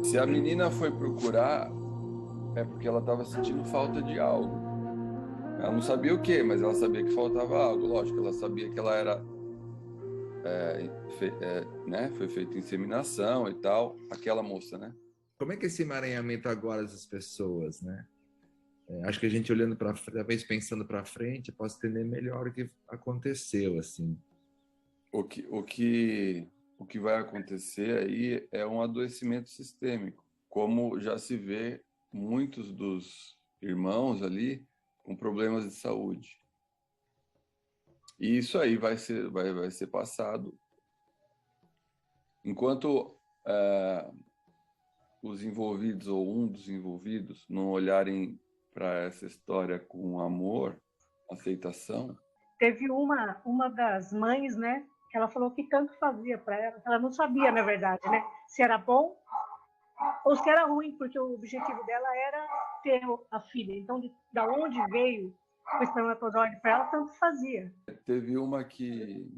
Se a menina foi procurar, é porque ela estava sentindo falta de algo. Ela não sabia o quê, mas ela sabia que faltava algo. Lógico, ela sabia que ela era, né? Foi feita inseminação e tal. Aquela moça, né? Como é que é esse emaranhamento agora das pessoas, né? Acho que a gente olhando para frente, talvez pensando para frente, eu posso entender melhor o que aconteceu, assim. O que vai acontecer aí é um adoecimento sistêmico, como já se vê muitos dos irmãos ali com problemas de saúde. E isso aí vai ser passado. Enquanto os envolvidos ou um dos envolvidos não olharem para essa história com amor, aceitação. Teve uma das mães, né, que ela falou que tanto fazia para ela, ela não sabia, na verdade, né, se era bom ou se era ruim, porque o objetivo dela era ter a filha. Então, da onde veio o espermatozoide para ela, tanto fazia. Teve uma que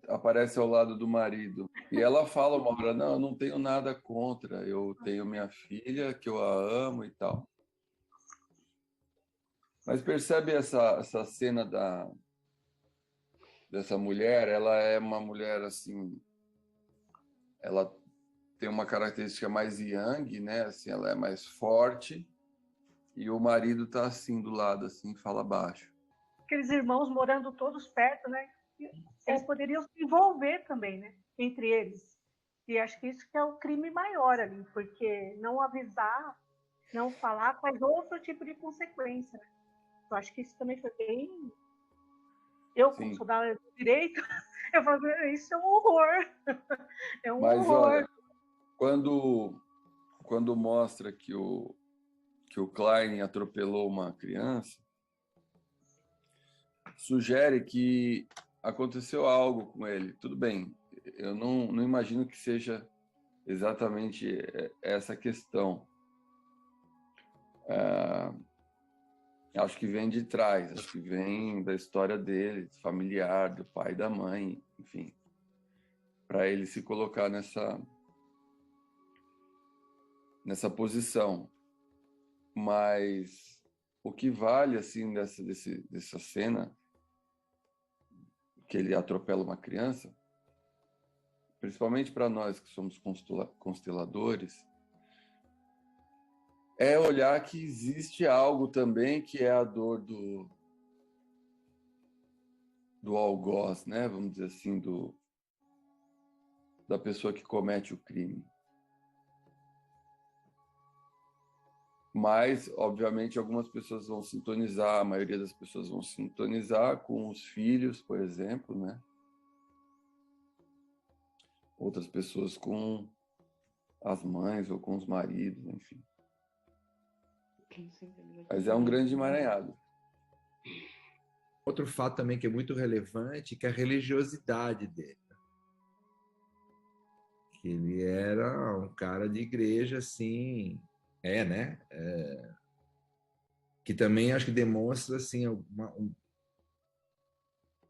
aparece ao lado do marido e ela fala uma hora, não, eu não tenho nada contra, eu tenho minha filha, que eu a amo e tal. Mas percebe essa cena dessa mulher? Ela é uma mulher assim, ela tem uma característica mais yang, né? Assim, ela é mais forte e o marido tá assim do lado, assim, fala baixo. Aqueles irmãos morando todos perto, né? Eles poderiam se envolver também, né? Entre eles. E acho que isso que é o crime maior ali, porque não avisar, não falar, faz outro tipo de consequência. Né? Eu acho que isso também foi bem. Eu, como sou da área do direito, eu falo, isso é um horror. É um Mas, horror. olha, quando mostra que o Klein atropelou uma criança, sugere que aconteceu algo com ele. Tudo bem, eu não imagino que seja exatamente essa questão. Acho que vem de trás, acho que vem da história dele, familiar, do pai e da mãe, enfim, para ele se colocar nessa posição. Mas o que vale assim dessa cena que ele atropela uma criança, principalmente para nós que somos consteladores, é olhar que existe algo também que é a dor do algoz, né? Vamos dizer assim, da pessoa que comete o crime. Mas, obviamente, algumas pessoas vão sintonizar, a maioria das pessoas vão sintonizar com os filhos, por exemplo, né? Outras pessoas com as mães ou com os maridos, enfim. Mas é um grande emaranhado. Outro fato também que é muito relevante, que é a religiosidade dele. Que ele era um cara de igreja, assim, né? Que também acho que demonstra, assim,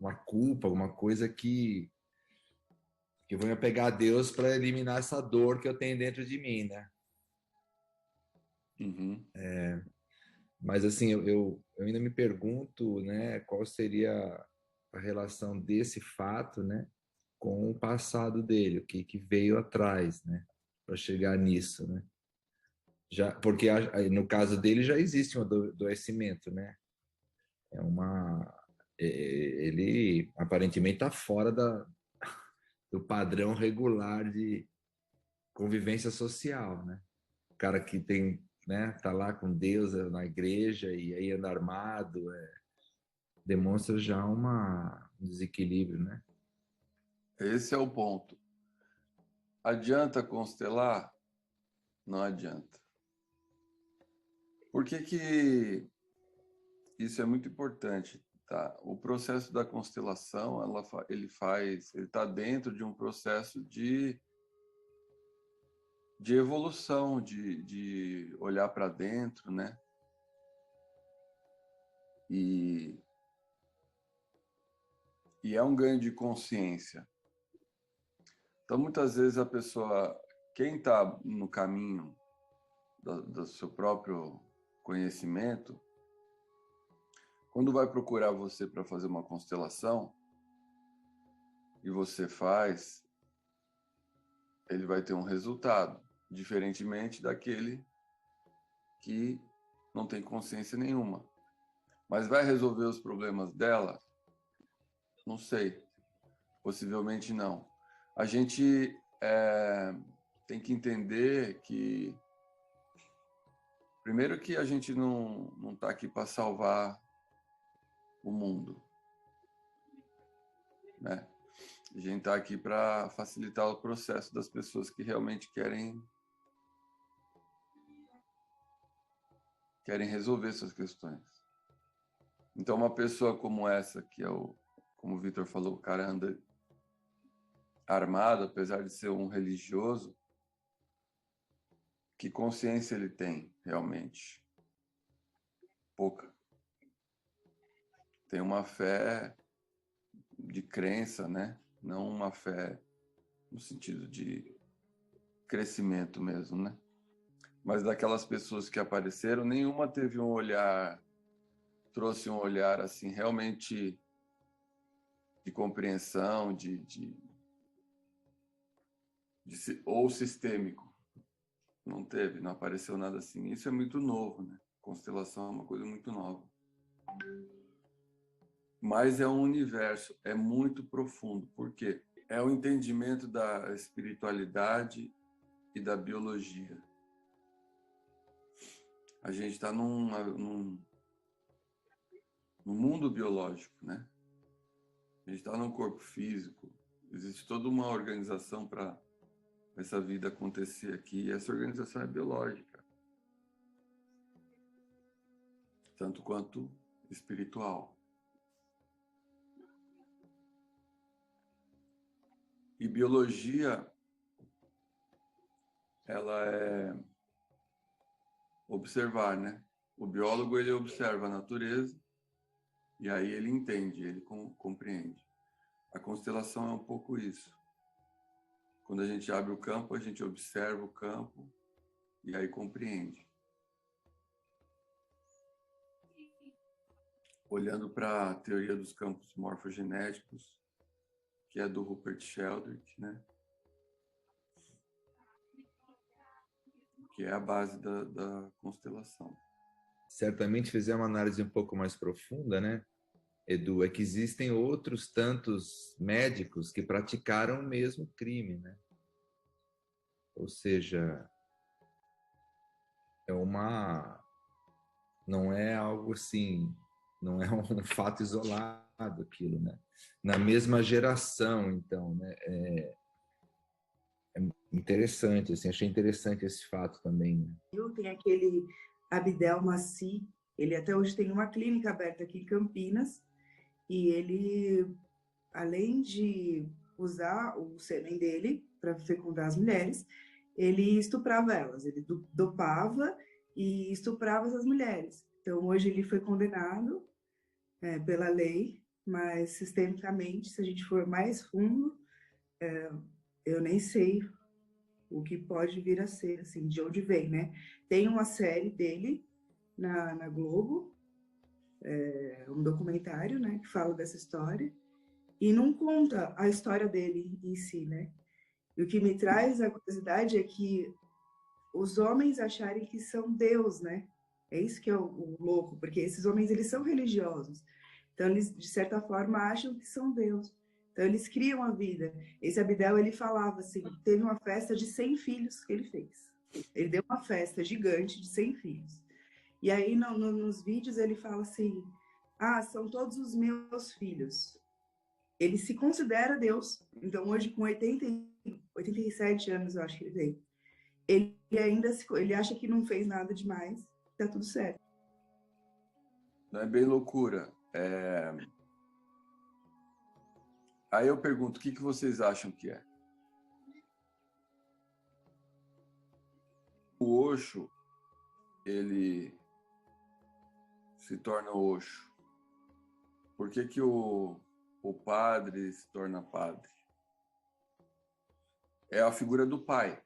uma culpa, alguma coisa que eu vou me apegar a Deus para eliminar essa dor que eu tenho dentro de mim, né? Uhum. Mas, assim, eu ainda me pergunto, né, qual seria a relação desse fato, né, com o passado dele, o que veio atrás, né, para chegar nisso, né? Porque no caso dele já existe um adoecimento, né? Ele aparentemente está fora do padrão regular de convivência social, né? O cara que tem, né, tá lá com Deus na igreja e aí anda armado, demonstra já um desequilíbrio, né? Esse é o ponto. Adianta constelar? Não adianta. Por que isso é muito importante? Tá? O processo da constelação, ele está dentro de um processo de evolução, de olhar para dentro, né? E é um ganho de consciência. Então, muitas vezes a pessoa quem está no caminho do seu próprio conhecimento, quando vai procurar você para fazer uma constelação, e você faz, ele vai ter um resultado, diferentemente daquele que não tem consciência nenhuma. Mas vai resolver os problemas dela? Não sei. Possivelmente não. A gente tem que entender que, primeiro, que a gente não está aqui para salvar o mundo, né? A gente está aqui para facilitar o processo das pessoas que realmente querem resolver suas questões. Então, uma pessoa como essa, que é como o Vitor falou, o cara anda armado, apesar de ser um religioso, que consciência ele tem, realmente? Pouca. Tem uma fé de crença, né? Não uma fé no sentido de crescimento mesmo, né? Mas daquelas pessoas que apareceram, nenhuma teve um olhar, trouxe um olhar assim realmente de compreensão, ou sistêmico. Não teve, não apareceu nada assim. Isso é muito novo, né? Constelação é uma coisa muito nova. Mas é um universo, é muito profundo. Por quê? É o entendimento da espiritualidade e da biologia. A gente está num mundo biológico, né? A gente está num corpo físico. Existe toda uma organização para essa vida acontecer aqui. E essa organização é biológica, tanto quanto espiritual. E biologia, ela é observar, né? O biólogo, ele observa a natureza e aí ele entende, ele compreende. A constelação é um pouco isso. Quando a gente abre o campo, a gente observa o campo e aí compreende. Olhando para a teoria dos campos morfogenéticos, que é do Rupert Sheldrake, né? Que é a base da constelação. Certamente fizer uma análise um pouco mais profunda, né, Edu, é que existem outros tantos médicos que praticaram o mesmo crime, né? Ou seja, não é algo assim, não é um fato isolado aquilo, né? Na mesma geração, então, né? É interessante, assim, achei interessante esse fato também, né? Tem aquele Abdel Maci, ele até hoje tem uma clínica aberta aqui em Campinas, e ele, além de usar o sêmen dele para fecundar as mulheres, ele estuprava elas, ele dopava e estuprava essas mulheres. Então, hoje ele foi condenado pela lei, mas sistemicamente, se a gente for mais fundo, eu nem sei o que pode vir a ser, assim, de onde vem, né? Tem uma série dele na Globo, um documentário, né, que fala dessa história, e não conta a história dele em si, né? E o que me traz a curiosidade é que os homens acharem que são Deus, né? É isso que é o louco, porque esses homens, eles são religiosos. Então, eles, de certa forma, acham que são Deus. Então, eles criam a vida. Esse Abdel, ele falava assim, teve uma festa de 100 filhos que ele fez. Ele deu uma festa gigante de 100 filhos. E aí, nos vídeos, ele fala assim, são todos os meus filhos. Ele se considera Deus. Então, hoje, com 87 anos, eu acho que ele tem. Ele ainda ele acha que não fez nada demais, tá tudo certo. Não é bem loucura. Aí eu pergunto, o que vocês acham que é? O Osho, ele se torna Osho. Por que o padre se torna padre? É a figura do pai.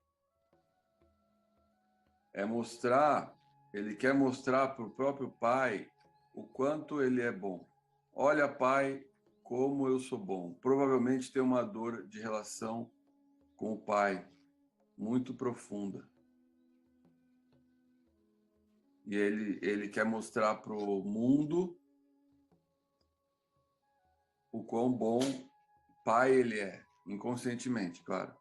Ele quer mostrar para o próprio pai o quanto ele é bom. Olha, pai, como eu sou bom. Provavelmente tem uma dor de relação com o pai muito profunda. E ele quer mostrar para o mundo o quão bom pai ele é, inconscientemente, claro.